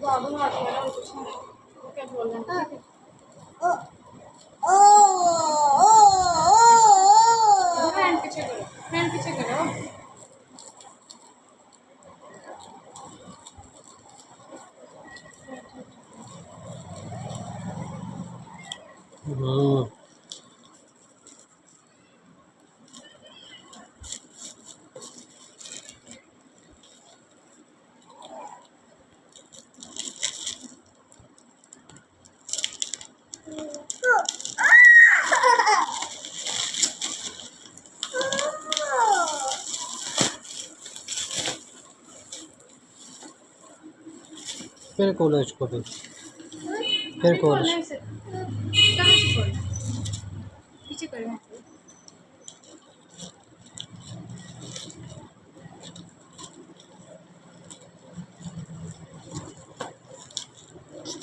बाबू हाथ लगा कुछ नहीं वो क्या बोल रहे हैं हैंड पीछे करो फिर खोलो इसको फिर खोलो पीछे करो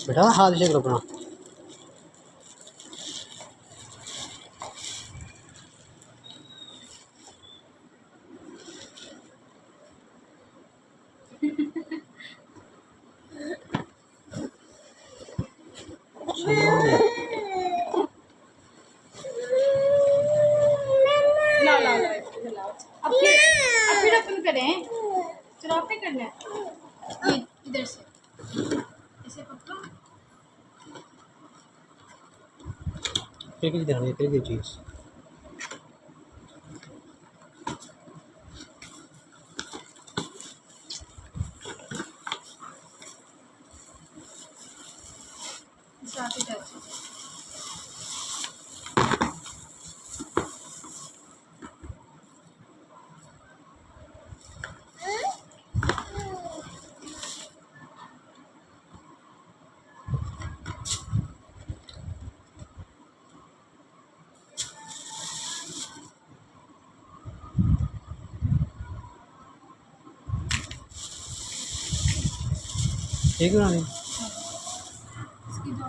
बेटा हाथ से करो अपना ला ला ला अब फिर अपन करें चलो आपने करना है ये इधर से ऐसे पकड़ो फिर की ध्यान फिर की चीज़ साथ ही टच ठीक है ना इसकी जो